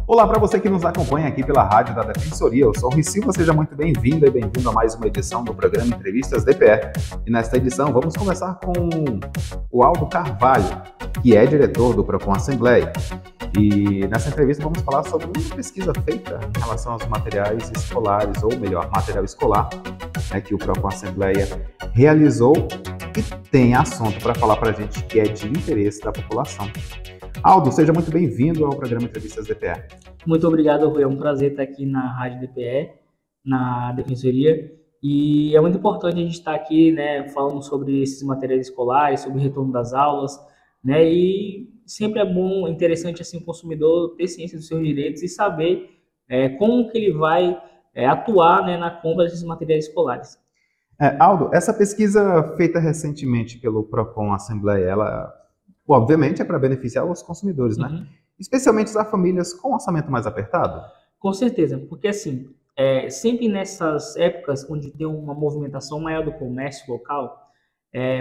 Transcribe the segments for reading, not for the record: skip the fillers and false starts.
Olá para você que nos acompanha aqui pela Rádio da Defensoria. Eu sou o Rui Silva, seja muito bem-vinda e bem-vindo a mais uma edição do programa Entrevistas DPE. E nesta edição vamos conversar com o Aldo Carvalho, que é diretor do Procon Assembleia. E nessa entrevista vamos falar sobre uma pesquisa feita em relação aos materiais escolares, ou melhor, material escolar, que o Procon Assembleia realizou e tem assunto para falar para a gente que é de interesse da população. Aldo, seja muito bem-vindo ao programa Entrevistas DPE. Muito obrigado, Rui. É um prazer estar aqui na Rádio DPE, na Defensoria. E é muito importante a gente estar aqui, falando sobre esses materiais escolares, sobre o retorno das aulas, E sempre é bom, interessante assim o consumidor ter ciência dos seus direitos e saber como que ele vai atuar, na compra desses materiais escolares. Aldo, essa pesquisa feita recentemente pelo Procon Assembleia, ela obviamente é para beneficiar os consumidores, Uhum. Especialmente as famílias com orçamento mais apertado? Com certeza, porque assim, sempre nessas épocas onde tem uma movimentação maior do comércio local,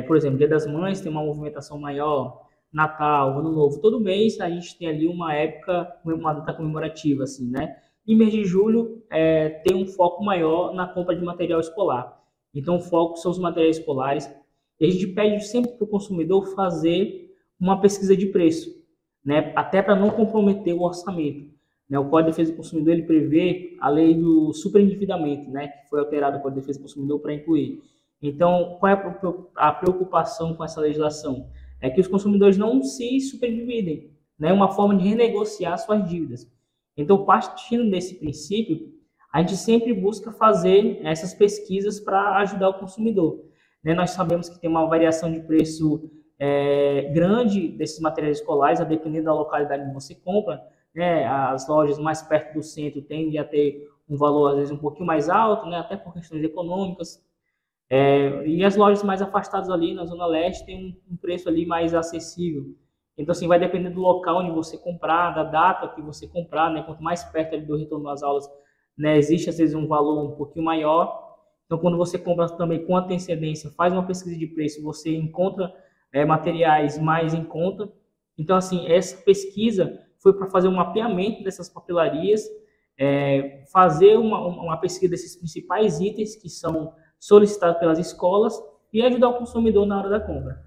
por exemplo, Dia das Mães tem uma movimentação maior, Natal, Ano Novo, todo mês a gente tem ali uma época, uma data comemorativa, assim, E mês de julho tem um foco maior na compra de material escolar. Então o foco são os materiais escolares. E a gente pede sempre para o consumidor fazer uma pesquisa de preço, até para não comprometer o orçamento. O Código de Defesa do Consumidor ele prevê a lei do superendividamento, que foi alterada o Código de Defesa do Consumidor para incluir. Então, qual é a preocupação com essa legislação? É que os consumidores não se superendividem, uma forma de renegociar suas dívidas. Então, partindo desse princípio, a gente sempre busca fazer essas pesquisas para ajudar o consumidor. Nós sabemos que tem uma variação de preço grande desses materiais escolares, a depender da localidade que você compra, As lojas mais perto do centro tendem a ter um valor, às vezes, um pouquinho mais alto, até por questões econômicas. E as lojas mais afastadas ali na Zona Leste têm um preço ali mais acessível. Então, assim, vai depender do local onde você comprar, da data que você comprar, Quanto mais perto ali do retorno das aulas, existe, às vezes, um valor um pouquinho maior. Então, quando você compra também com antecedência, faz uma pesquisa de preço, você encontra materiais mais em conta. Então, assim, essa pesquisa foi para fazer um mapeamento dessas papelarias, fazer uma pesquisa desses principais itens que são solicitados pelas escolas e ajudar o consumidor na hora da compra.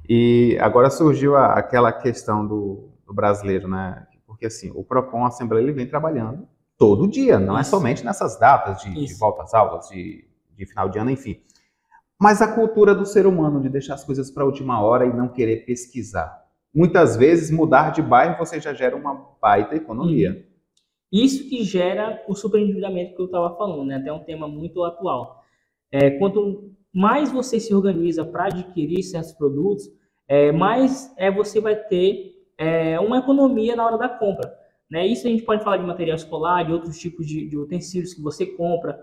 E agora surgiu aquela questão do brasileiro, Porque assim, o Procon Assembleia ele vem trabalhando todo dia, não é somente nessas datas de volta às aulas, de final de ano, enfim. Mas a cultura do ser humano de deixar as coisas para a última hora e não querer pesquisar. Muitas vezes, mudar de bairro você já gera uma baita economia. Isso que gera o superendividamento que eu estava falando, Até um tema muito atual. Quanto mais você se organiza para adquirir certos produtos, mais você vai ter uma economia na hora da compra. Isso a gente pode falar de material escolar, de outros tipos de utensílios que você compra.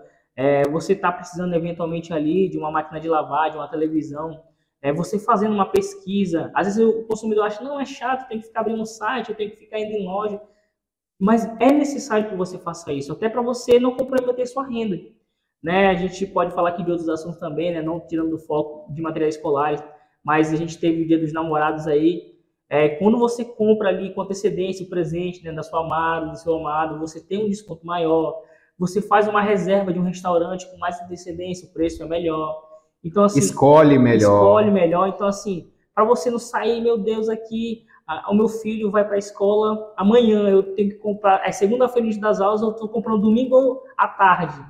Você está precisando eventualmente ali de uma máquina de lavar, de uma televisão. Você fazendo uma pesquisa. Às vezes o consumidor acha, não, é chato, tem que ficar abrindo um site, eu tenho que ficar indo em loja. Mas é necessário que você faça isso, até para você não comprometer sua renda. A gente pode falar aqui de outros assuntos também, não tirando do foco de materiais escolares, mas a gente teve o Dia dos Namorados aí. Quando você compra ali com antecedência o presente da sua amada, do seu amado, você tem um desconto maior. Você faz uma reserva de um restaurante com mais antecedência, o preço é melhor. Então, assim, escolhe melhor. Então, assim, para você não sair, meu Deus, aqui, o meu filho vai para a escola amanhã, eu tenho que comprar, segunda-feira das aulas, eu estou comprando domingo à tarde.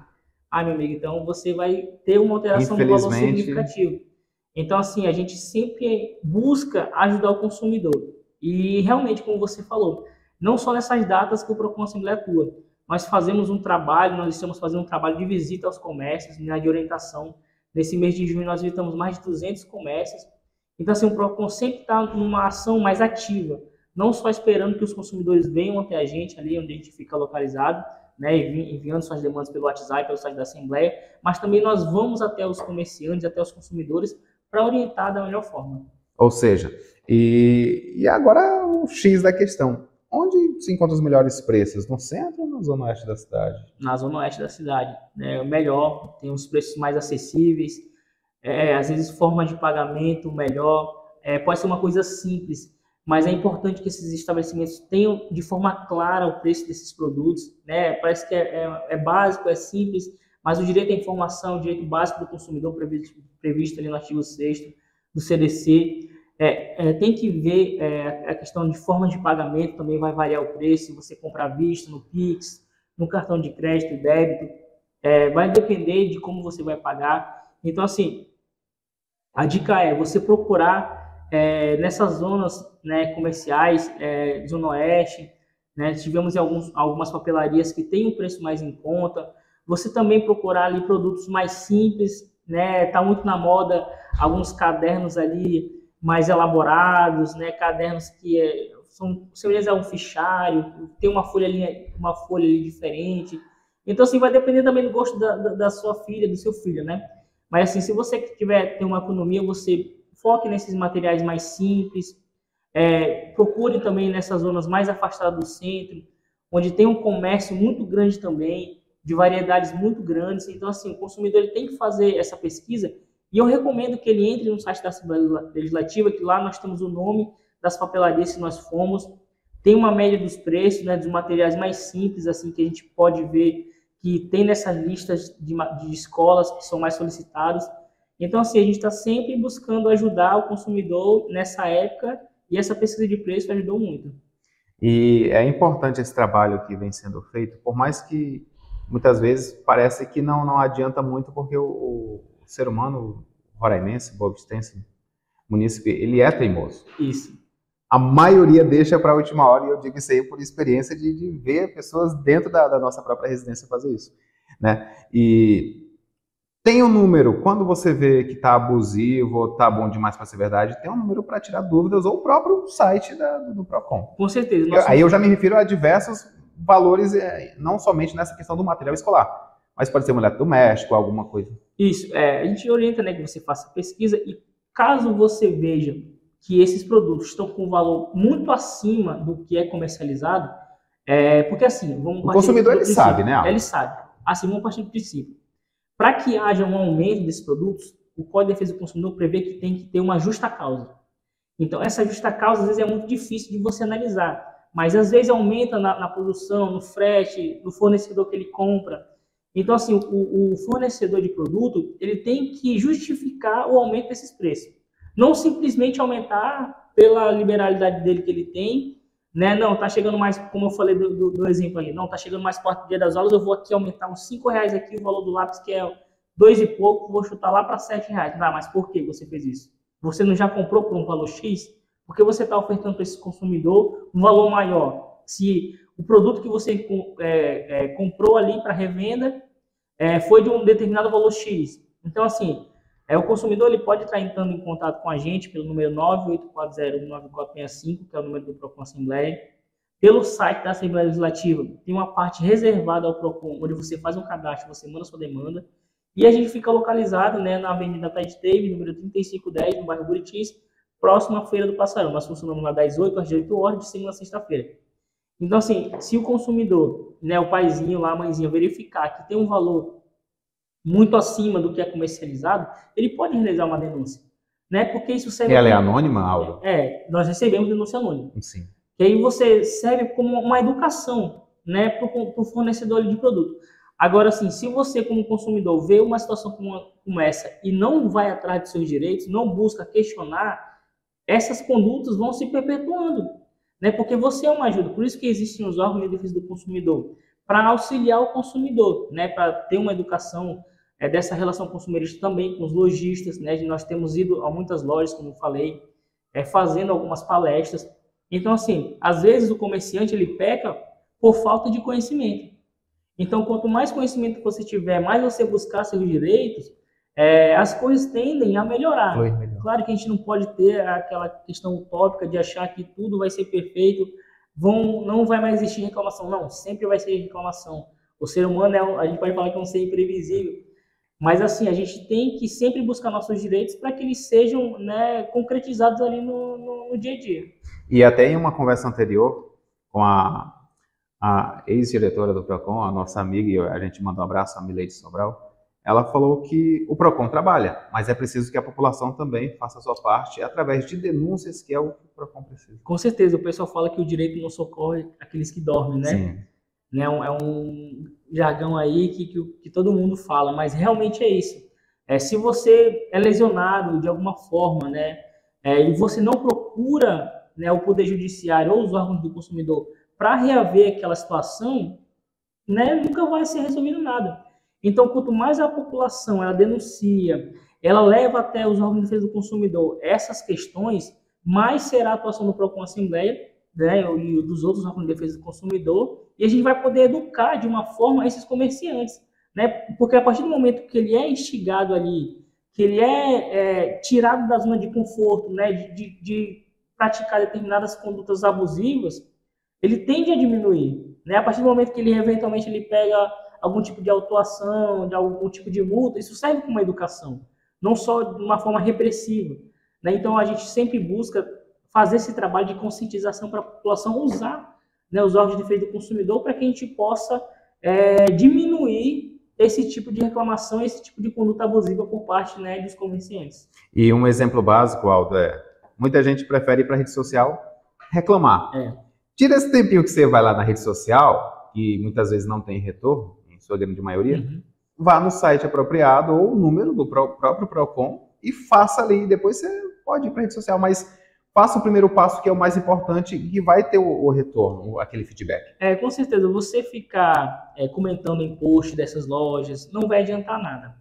Meu amigo, então você vai ter uma alteração do valor significativo. Então, assim, a gente sempre busca ajudar o consumidor. E realmente, como você falou, não só nessas datas que o Procon Assembleia atua, nós fazemos um trabalho, nós estamos fazendo um trabalho de visita aos comércios, de orientação. Nesse mês de junho nós visitamos mais de 200 comércios. Então, assim, o Procon sempre está numa ação mais ativa, não só esperando que os consumidores venham até a gente, ali onde a gente fica localizado, enviando suas demandas pelo WhatsApp, pelo site da Assembleia, mas também nós vamos até os comerciantes, até os consumidores, para orientar da melhor forma. Ou seja, e agora o X da questão. Onde se encontra os melhores preços? No centro ou na zona oeste da cidade? Na zona oeste da cidade. O melhor, tem os preços mais acessíveis, às vezes forma de pagamento melhor, pode ser uma coisa simples, mas é importante que esses estabelecimentos tenham de forma clara o preço desses produtos, né? Parece que é básico, é simples, mas o direito à informação, o direito básico do consumidor previsto ali no artigo 6º do CDC, tem que ver a questão de forma de pagamento, também vai variar o preço, se você comprar à vista, no Pix, no cartão de crédito e débito, vai depender de como você vai pagar. Então, assim, a dica é você procurar nessas zonas, né, comerciais, Zona Oeste, né, tivemos algumas papelarias que têm um preço mais em conta. Você também procurar ali produtos mais simples, né, tá muito na moda alguns cadernos ali mais elaborados, né, cadernos que são semelhantes a um fichário, tem uma folha ali diferente. Então, assim, vai depender também do gosto da sua filha, do seu filho, né? Mas, assim, se você tem uma economia, você foque nesses materiais mais simples, procure também nessas zonas mais afastadas do centro, onde tem um comércio muito grande também, de variedades muito grandes. Então, assim, o consumidor ele tem que fazer essa pesquisa e eu recomendo que ele entre no site da Assembleia Legislativa, que lá nós temos o nome das papelarias que nós fomos, tem uma média dos preços, né, dos materiais mais simples, assim, que a gente pode ver que tem nessas listas de escolas que são mais solicitadas. Então, assim, a gente está sempre buscando ajudar o consumidor nessa época e essa pesquisa de preço ajudou muito. E é importante esse trabalho que vem sendo feito, por mais que muitas vezes parece que não adianta muito, porque o ser humano roraimense, boavistense, munícipe, ele é teimoso. Isso. A maioria deixa para a última hora, e eu digo isso aí por experiência de ver pessoas dentro da nossa própria residência fazer isso, né? E tem um número, quando você vê que está abusivo ou está bom demais para ser verdade, tem um número para tirar dúvidas, ou o próprio site do Procon. Com certeza. Aí eu já me refiro a diversos valores, não somente nessa questão do material escolar, mas pode ser um eletrodoméstico, alguma coisa. Isso, a gente orienta, né, que você faça pesquisa e caso você veja que esses produtos estão com um valor muito acima do que é comercializado, porque assim, o consumidor ele sabe, né? Ele sabe. Assim, vamos partir do princípio. Para que haja um aumento desses produtos, o Código de Defesa do Consumidor prevê que tem que ter uma justa causa. Então, essa justa causa, às vezes, é muito difícil de você analisar, mas às vezes aumenta na produção, no frete, no fornecedor que ele compra. Então, assim, o fornecedor de produto, ele tem que justificar o aumento desses preços. Não simplesmente aumentar pela liberalidade dele que ele tem, né? Não, tá chegando mais, como eu falei do exemplo ali, não, tá chegando mais perto do dia das aulas, eu vou aqui aumentar uns R$5 aqui o valor do lápis, que é 2 e pouco, vou chutar lá para R$7. Ah, mas por que você fez isso? Você não já comprou por um valor X? Porque você está ofertando para esse consumidor um valor maior. Se o produto que você comprou ali para revenda foi de um determinado valor X. Então, assim, o consumidor ele pode estar entrando em contato com a gente pelo número 9840-9465, que é o número do Procon Assembleia, pelo site da Assembleia Legislativa. Tem uma parte reservada ao Procon, onde você faz um cadastro, você manda sua demanda, e a gente fica localizado, né, na Avenida Ted David, número 3510, no bairro Buritis, próximo à Feira do Passarão. Nós funcionamos lá das 8 às 18 horas, de segunda a sexta-feira. Então, assim, se o consumidor, né, o paizinho lá, a mãezinha, verificar que tem um valor muito acima do que é comercializado, ele pode realizar uma denúncia, né? Porque isso serve... E ela é anônima, Auro? Nós recebemos denúncia anônima. Sim. E aí você serve como uma educação, né, para o fornecedor de produto. Agora, assim, se você, como consumidor, vê uma situação como essa e não vai atrás dos seus direitos, não busca questionar, essas condutas vão se perpetuando, né? Porque você é uma ajuda. Por isso que existem os órgãos de defesa do consumidor, para auxiliar o consumidor, né? Para ter uma educação dessa relação consumerista também com os lojistas, né? Nós temos ido a muitas lojas, como eu falei, fazendo algumas palestras. Então, assim, às vezes o comerciante ele peca por falta de conhecimento. Então, quanto mais conhecimento você tiver, mais você buscar seus direitos, as coisas tendem a melhorar. Claro que a gente não pode ter aquela questão utópica de achar que tudo vai ser perfeito, não vai mais existir reclamação. Não, sempre vai ser reclamação. O ser humano, a gente pode falar que é um ser imprevisível, mas assim, a gente tem que sempre buscar nossos direitos para que eles sejam, né, concretizados ali no dia a dia. E até em uma conversa anterior com a ex-diretora do Procon, a nossa amiga, e a gente manda um abraço, a Mileide Sobral, ela falou que o PROCON trabalha, mas é preciso que a população também faça a sua parte através de denúncias, que é o que o PROCON precisa. Com certeza, o pessoal fala que o direito não socorre aqueles que dormem, né? Sim. É um jargão aí que todo mundo fala, mas realmente é isso. Se você é lesionado de alguma forma, né, e você não procura, né, o Poder Judiciário ou os órgãos do consumidor para reaver aquela situação, né, nunca vai ser resolvido nada. Então, quanto mais a população ela denuncia, ela leva até os órgãos de defesa do consumidor essas questões, mais será a atuação do PROCON Assembleia, né, e dos outros órgãos de defesa do consumidor, e a gente vai poder educar de uma forma esses comerciantes, né, porque a partir do momento que ele é instigado ali, que ele é tirado da zona de conforto, né, de praticar determinadas condutas abusivas, ele tende a diminuir, né, a partir do momento que ele eventualmente ele pega algum tipo de autuação, de algum tipo de multa, isso serve como uma educação, não só de uma forma repressiva, né? Então a gente sempre busca fazer esse trabalho de conscientização para a população usar, né, os órgãos de defesa do consumidor para que a gente possa diminuir esse tipo de reclamação, esse tipo de conduta abusiva por parte, né, dos comerciantes. E um exemplo básico, Aldo, muita gente prefere ir para a rede social reclamar. Tira esse tempinho que você vai lá na rede social, que muitas vezes não tem retorno, em sua grande maioria, vá no site apropriado ou o número do próprio PROCON e faça ali. Depois você pode ir para a rede social, mas faça o primeiro passo, que é o mais importante, e que vai ter o retorno, aquele feedback. Com certeza, você ficar comentando em post dessas lojas não vai adiantar nada.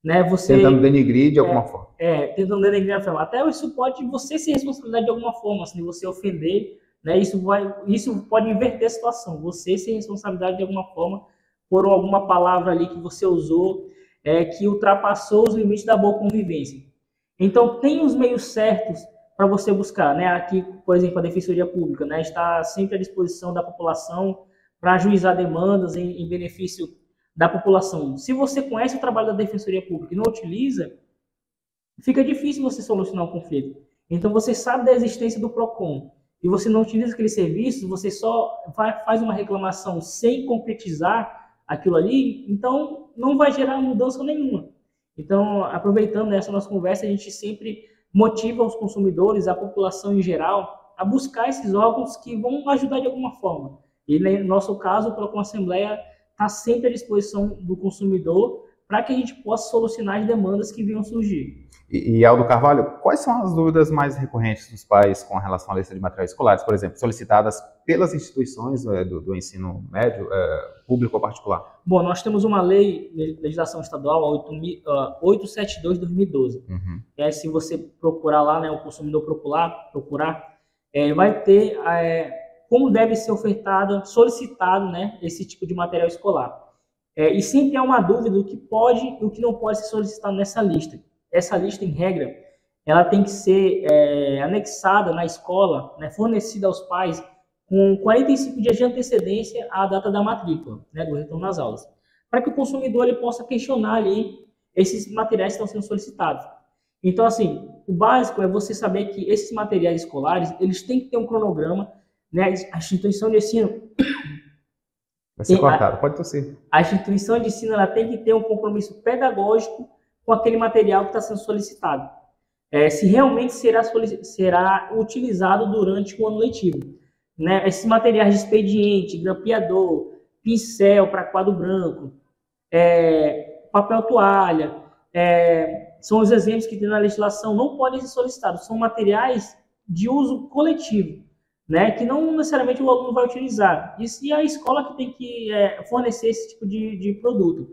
Né? Você, tentando denigrir de alguma forma. Tentando denigrir de alguma forma. Até isso pode você ser responsabilidade de alguma forma, assim, você ofender, né? Isso pode inverter a situação. Você ser responsabilidade de alguma forma por alguma palavra ali que você usou que ultrapassou os limites da boa convivência. Então, tem os meios certos para você buscar, né? Aqui, por exemplo, a Defensoria Pública, né, está sempre à disposição da população para ajuizar demandas em benefício da população. Se você conhece o trabalho da Defensoria Pública e não utiliza, fica difícil você solucionar o conflito. Então, você sabe da existência do PROCON e você não utiliza aqueles serviços, você só faz uma reclamação sem concretizar aquilo ali, então não vai gerar mudança nenhuma. Então, aproveitando essa nossa conversa, a gente sempre motiva os consumidores, a população em geral, a buscar esses órgãos que vão ajudar de alguma forma. E no nosso caso, o PROCON Assembleia está sempre à disposição do consumidor para que a gente possa solucionar as demandas que venham surgir. E Aldo Carvalho, quais são as dúvidas mais recorrentes dos pais com relação à lista de materiais escolares, por exemplo, solicitadas pelas instituições do ensino médio, público ou particular? Bom, nós temos uma legislação estadual, a 872/2012. Se você procurar lá, né, o consumidor procurar, vai ter como deve ser solicitado, né, esse tipo de material escolar. E sempre há uma dúvida do que pode e o que não pode ser solicitado nessa lista. Essa lista, em regra, ela tem que ser anexada na escola, né, fornecida aos pais com 45 dias de antecedência à data da matrícula, né, do retorno às aulas, para que o consumidor ele possa questionar ali esses materiais que estão sendo solicitados. Então, assim, o básico é você saber que esses materiais escolares, eles têm que ter um cronograma, né, a instituição de ensino... Vai ser cortado, pode tossir. A instituição de ensino ela tem que ter um compromisso pedagógico com aquele material que está sendo solicitado. Se realmente será utilizado durante o ano letivo. Né? Esses materiais de expediente, grampeador, pincel para quadro branco, papel toalha, são os exemplos que tem na legislação, não podem ser solicitados. São materiais de uso coletivo, né? Que não necessariamente o aluno vai utilizar. E a escola que tem que fornecer esse tipo de produto.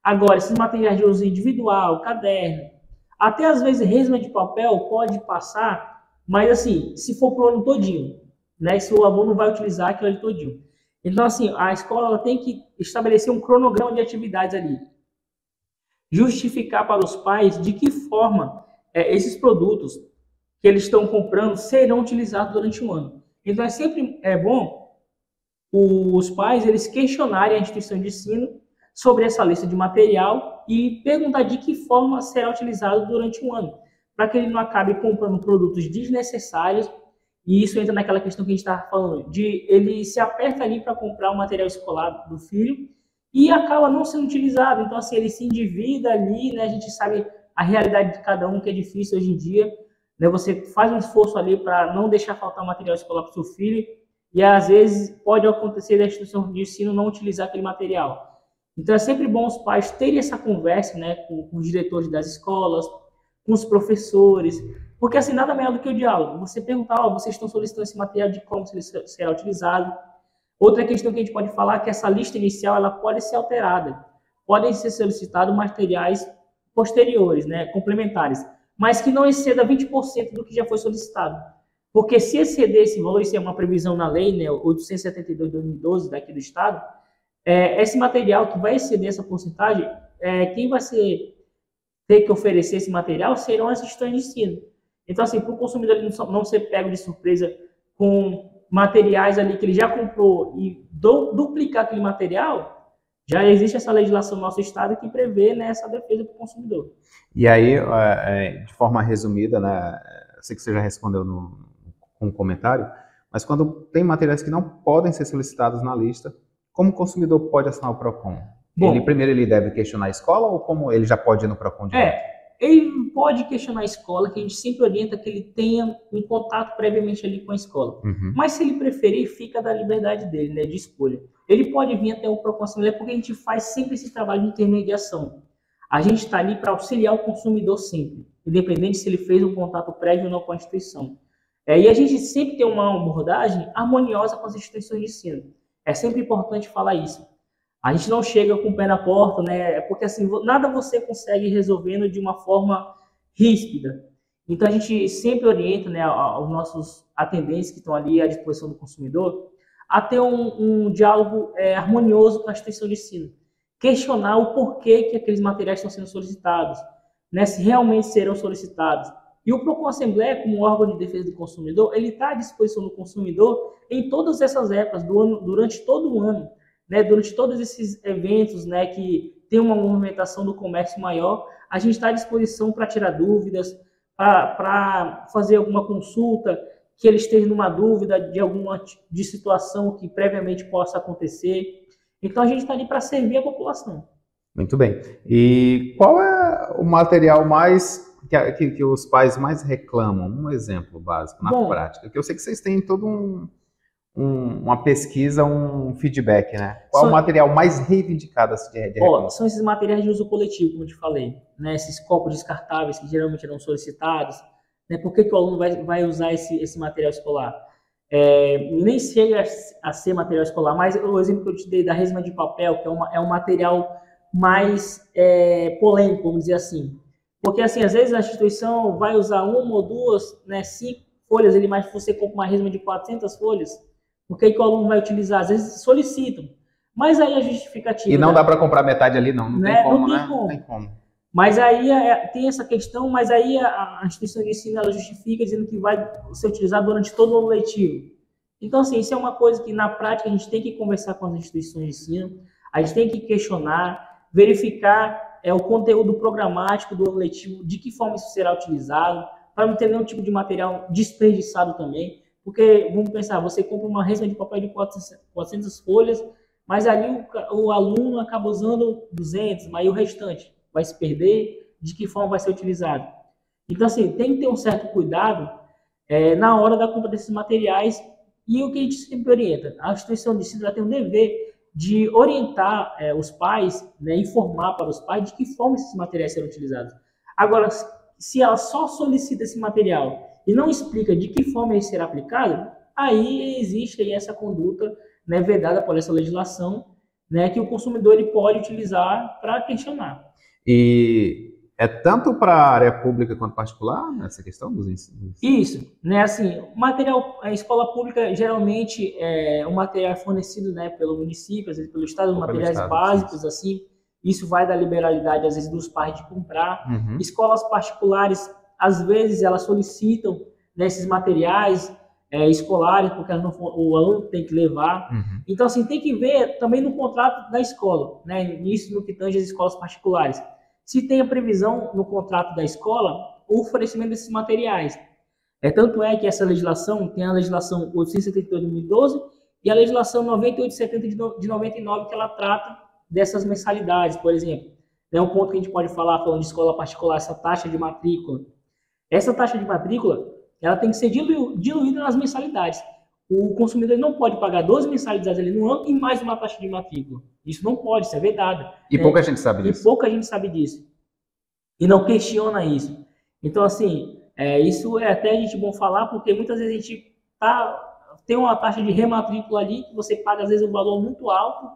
Agora, esses materiais de uso individual, caderno, até às vezes resma de papel pode passar, mas assim, se for para o ano todinho, né? Se o aluno vai utilizar aquilo ali todinho. Então, assim, a escola ela tem que estabelecer um cronograma de atividades ali. Justificar para os pais de que forma esses produtos que eles estão comprando serão utilizados durante o ano. Então, é sempre bom os pais eles questionarem a instituição de ensino sobre essa lista de material e perguntar de que forma será utilizado durante um ano, para que ele não acabe comprando produtos desnecessários. E isso entra naquela questão que a gente estava falando, de ele se aperta ali para comprar o material escolar do filho e acaba não sendo utilizado. Então, assim, ele se endivida ali, né? A gente sabe a realidade de cada um, que é difícil hoje em dia, né? Você faz um esforço ali para não deixar faltar material escolar para o seu filho, e às vezes pode acontecer da instituição de ensino não utilizar aquele material. Então, é sempre bom os pais terem essa conversa, né, com os diretores das escolas, com os professores, porque assim, nada melhor do que o diálogo. Você perguntar, vocês estão solicitando esse material, de como ele será utilizado. Outra questão que a gente pode falar é que essa lista inicial ela pode ser alterada. Podem ser solicitados materiais posteriores, né, complementares, mas que não exceda 20% do que já foi solicitado. Porque se exceder esse valor, isso é uma previsão na lei, né, 872 de 2012 daqui do Estado, esse material que vai exceder essa porcentagem, quem vai ter que oferecer esse material serão as instituições de ensino. Então, assim, para o consumidor não ser pego de surpresa com materiais ali que ele já comprou e duplicar aquele material, já existe essa legislação no nosso estado que prevê, né, essa defesa para o consumidor. E aí, de forma resumida, né, eu sei que você já respondeu com um comentário, mas quando tem materiais que não podem ser solicitados na lista, como o consumidor pode assinar o PROCON? Bom, primeiro ele deve questionar a escola ou como ele já pode ir no PROCON direto? Ele pode questionar a escola, que a gente sempre orienta que ele tenha um contato previamente ali com a escola. Uhum. Mas se ele preferir, fica da liberdade dele, né, de escolha. Ele pode vir até o PROCON Assembleia, porque a gente faz sempre esse trabalho de intermediação. A gente está ali para auxiliar o consumidor sempre, independente se ele fez um contato prévio ou não com a instituição. E a gente sempre tem uma abordagem harmoniosa com as instituições de ensino. É sempre importante falar isso. A gente não chega com o pé na porta, né? Porque assim, nada você consegue resolvendo de uma forma ríspida. Então a gente sempre orienta, né, aos nossos atendentes que estão ali à disposição do consumidor a ter um diálogo harmonioso com a instituição de ensino. Questionar o porquê que aqueles materiais estão sendo solicitados, né, se realmente serão solicitados. E o PROCON Assembleia, como órgão de defesa do consumidor, ele está à disposição do consumidor em todas essas épocas do ano, durante todo o ano, né, durante todos esses eventos, né, que tem uma movimentação do comércio maior, a gente está à disposição para tirar dúvidas, para fazer alguma consulta, que ele esteja numa dúvida de alguma situação que previamente possa acontecer. Então, a gente está ali para servir a população. Muito bem. E qual é o material mais que os pais mais reclamam? Um exemplo básico, na prática. Que eu sei que vocês têm todo uma pesquisa, um feedback, né? Qual é o material mais reivindicado de reclamação? São esses materiais de uso coletivo, como eu te falei, né? Esses copos descartáveis que geralmente eram solicitados. Né? Por que o aluno vai usar esse material escolar? Nem chega a ser material escolar, mas o exemplo que eu te dei da resma de papel, que é um material mais polêmico, vamos dizer assim. Porque, assim, às vezes a instituição vai usar uma ou duas, né, 5 folhas, mas você compra uma resma de 400 folhas, por que o aluno vai utilizar? Às vezes solicitam, mas aí a justificativa... E não dá para comprar metade ali, não tem como, né? Não tem como. Mas aí tem essa questão, mas aí a instituição de ensino ela justifica dizendo que vai ser utilizado durante todo o ano letivo. Então, assim, isso é uma coisa que na prática a gente tem que conversar com as instituições de ensino, a gente tem que questionar, verificar o conteúdo programático do ano letivo, de que forma isso será utilizado, para não ter nenhum tipo de material desperdiçado também. Porque, vamos pensar, você compra uma resma de papel de 400 folhas, mas ali o aluno acaba usando 200, mas o restante vai se perder, de que forma vai ser utilizado. Então, assim, tem que ter um certo cuidado na hora da compra desses materiais, e o que a gente sempre orienta, a instituição de ensino tem um dever de orientar os pais, né, informar para os pais de que forma esses materiais serão utilizados. Agora, se ela só solicita esse material e não explica de que forma ele será aplicado, aí existe aí essa conduta, né, vedada por essa legislação, né, que o consumidor ele pode utilizar para questionar. E é tanto para a área pública quanto particular, essa questão dos ensinos? Isso, né, assim, a escola pública geralmente é um material fornecido, né, pelo município, às vezes pelo estado, materiais básicos, assim, isso vai da liberalidade, às vezes, dos pais de comprar. Uhum. Escolas particulares, às vezes, elas solicitam, né, esses materiais escolares, porque o aluno tem que levar. Uhum. Então, assim, tem que ver também no contrato da escola, né, isso no que tange as escolas particulares. Se tem a previsão no contrato da escola, o oferecimento desses materiais. Tanto é que essa legislação, tem a legislação 878 de 2012 e a legislação 9870 de 99, que ela trata dessas mensalidades, por exemplo. É um ponto que a gente pode falar, falando de escola particular, essa taxa de matrícula. Essa taxa de matrícula, ela tem que ser diluída nas mensalidades. O consumidor não pode pagar 12 mensalidades ali no ano e mais uma taxa de matrícula. Isso não pode, isso é vedado. E pouca gente sabe disso. E pouca gente sabe disso. E não questiona isso. Então, assim, isso é até a gente bom falar, porque muitas vezes a gente tem uma taxa de rematrícula ali, que você paga, às vezes, um valor muito alto,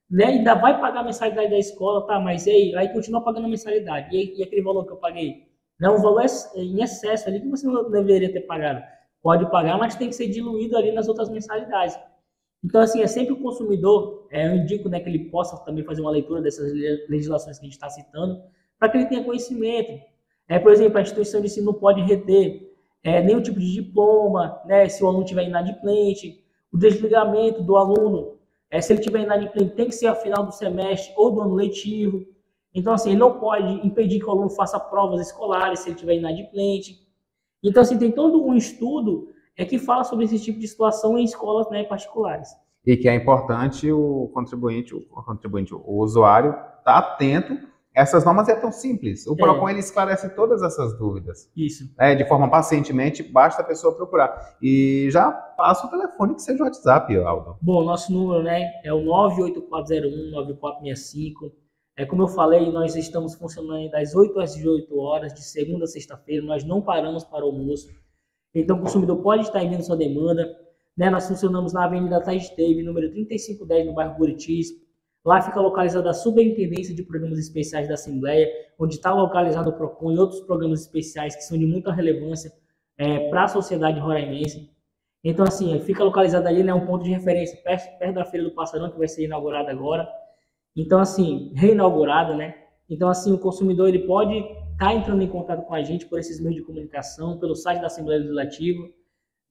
né? Ainda vai pagar a mensalidade da escola, tá? Mas aí continua pagando a mensalidade. E aquele valor que eu paguei? Não, um valor em excesso ali que você não deveria ter pagado. Pode pagar, mas tem que ser diluído ali nas outras mensalidades. Então, assim, é sempre o consumidor, eu indico, né, que ele possa também fazer uma leitura dessas legislações que a gente está citando, para que ele tenha conhecimento. Por exemplo, a instituição de ensino não pode reter nenhum tipo de diploma, né, se o aluno estiver inadimplente, o desligamento do aluno, se ele estiver inadimplente, tem que ser ao final do semestre ou do ano letivo. Então, assim, ele não pode impedir que o aluno faça provas escolares se ele estiver inadimplente. Então, assim, tem todo um estudo que fala sobre esse tipo de situação em escolas, né, particulares. E que é importante o usuário estar atento. Essas normas é tão simples. O PROCON ele esclarece todas essas dúvidas. Isso. De forma pacientemente, basta a pessoa procurar. E já passa o telefone que seja o WhatsApp, Aldo. Bom, nosso número, né, é o 98401-9465. Como eu falei, nós estamos funcionando das 8 às 18 horas, de segunda a sexta-feira. Nós não paramos para o almoço. Então, o consumidor pode estar enviando sua demanda. Né? Nós funcionamos na Avenida Tais Teve, número 3510, no bairro Buritis. Lá fica localizada a Superintendência de Programas Especiais da Assembleia, onde está localizado o PROCON e outros programas especiais que são de muita relevância para a sociedade roraimense. Então, assim, fica localizado ali, né, um ponto de referência perto da Feira do Passarão, que vai ser inaugurada agora. Então, assim, reinaugurada, né? Então, assim, o consumidor ele pode estar entrando em contato com a gente por esses meios de comunicação, pelo site da Assembleia Legislativa,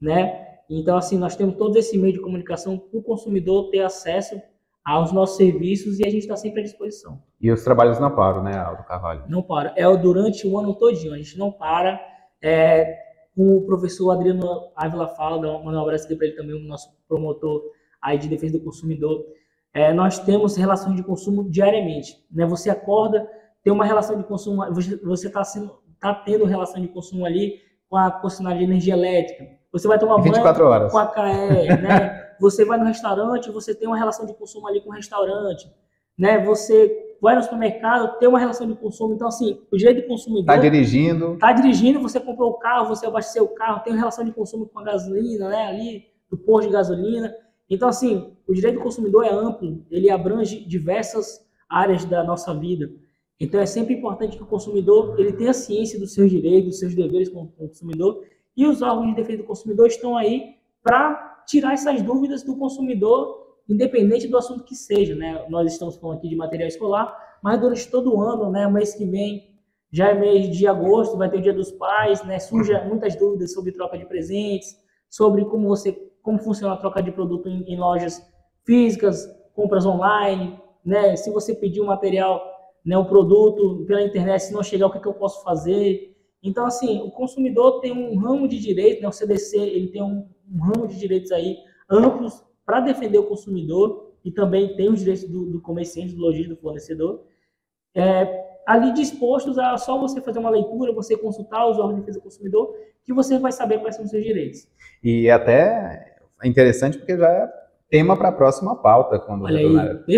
né? Então, assim, nós temos todo esse meio de comunicação para o consumidor ter acesso aos nossos serviços e a gente está sempre à disposição. E os trabalhos não param, né, Aldo Carvalho? Não para. Durante o ano todinho, a gente não para. O professor Adriano Ávila fala, mandar um abraço aqui para ele também, o nosso promotor aí de defesa do consumidor. Nós temos relações de consumo diariamente, né? Você acorda, tem uma relação de consumo, você está tendo relação de consumo ali com a concessionária de energia elétrica. Você vai tomar 24 banho horas. Com a CAE, né? Você vai no restaurante, você tem uma relação de consumo ali com o restaurante, né? Você vai no supermercado, tem uma relação de consumo. Então, assim, o direito do consumidor... Está dirigindo. Está dirigindo, você comprou o carro, você abasteceu o carro, tem uma relação de consumo com a gasolina, né? Ali, do posto de gasolina. Então, assim, o direito do consumidor é amplo, ele abrange diversas áreas da nossa vida. Então, é sempre importante que o consumidor ele tenha ciência dos seus direitos, dos seus deveres como consumidor, e os órgãos de defesa do consumidor estão aí para tirar essas dúvidas do consumidor, independente do assunto que seja, né? Nós estamos falando aqui de material escolar, mas durante todo o ano, né? O mês que vem, já é mês de agosto, vai ter o Dia dos Pais, né? Surgem muitas dúvidas sobre troca de presentes, sobre como funciona a troca de produto em lojas físicas, compras online, né? Se você pedir um material, né, um produto pela internet, se não chegar, o que eu posso fazer? Então, assim, o consumidor tem um ramo de direitos, né? O CDC ele tem um ramo de direitos aí amplos para defender o consumidor e também tem os direitos do comerciante, do lojista, do fornecedor. Ali dispostos a só você fazer uma leitura, você consultar os órgãos de defesa do consumidor, que você vai saber quais são os seus direitos. E até é interessante porque já é tema para a próxima pauta, quando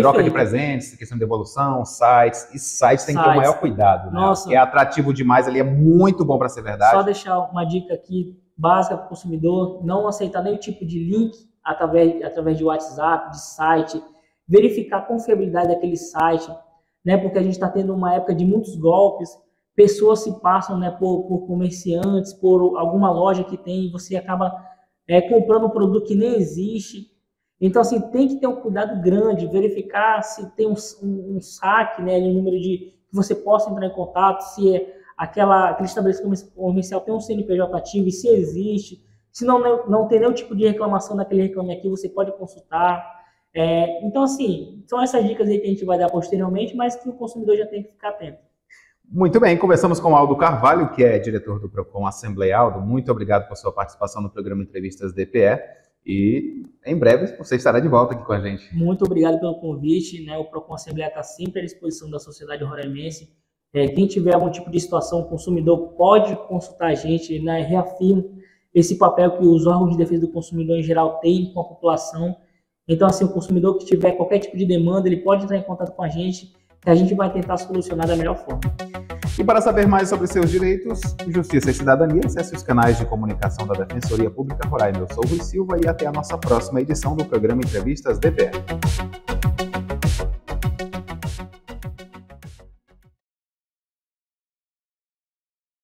troca de presentes, questão de devolução, sites, e sites tem que ter o maior cuidado, né? Nossa. É atrativo demais ali, é muito bom para ser verdade. Só deixar uma dica aqui básica para o consumidor, não aceitar nenhum tipo de link através de WhatsApp, de site, verificar a confiabilidade daquele site, né? Porque a gente está tendo uma época de muitos golpes, pessoas se passam, né, por comerciantes, por alguma loja que tem, e você acaba comprando um produto que nem existe. Então, assim, tem que ter um cuidado grande, verificar se tem um saque, né, um número que você possa entrar em contato, se aquele estabelecimento comercial tem um CNPJ ativo e se existe. Se não tem nenhum tipo de reclamação daquele Reclame Aqui, você pode consultar. Então, assim, são essas dicas aí que a gente vai dar posteriormente, mas que o consumidor já tem que ficar atento. Muito bem, conversamos com o Aldo Carvalho, que é diretor do PROCON Assembleia. Aldo, muito obrigado por sua participação no programa Entrevistas DPE. E em breve você estará de volta aqui com a gente. Muito obrigado pelo convite, né? O Procon Assembleia está sempre à disposição da sociedade roraimense. Quem tiver algum tipo de situação, o consumidor pode consultar a gente, né? Reafirmo esse papel que os órgãos de defesa do consumidor em geral têm com a população. Então, assim, o consumidor que tiver qualquer tipo de demanda, ele pode entrar em contato com a gente, que a gente vai tentar solucionar da melhor forma. E para saber mais sobre seus direitos, justiça e cidadania, acesse os canais de comunicação da Defensoria Pública Roraima. Eu sou o Rui Silva e até a nossa próxima edição do programa Entrevistas DPE.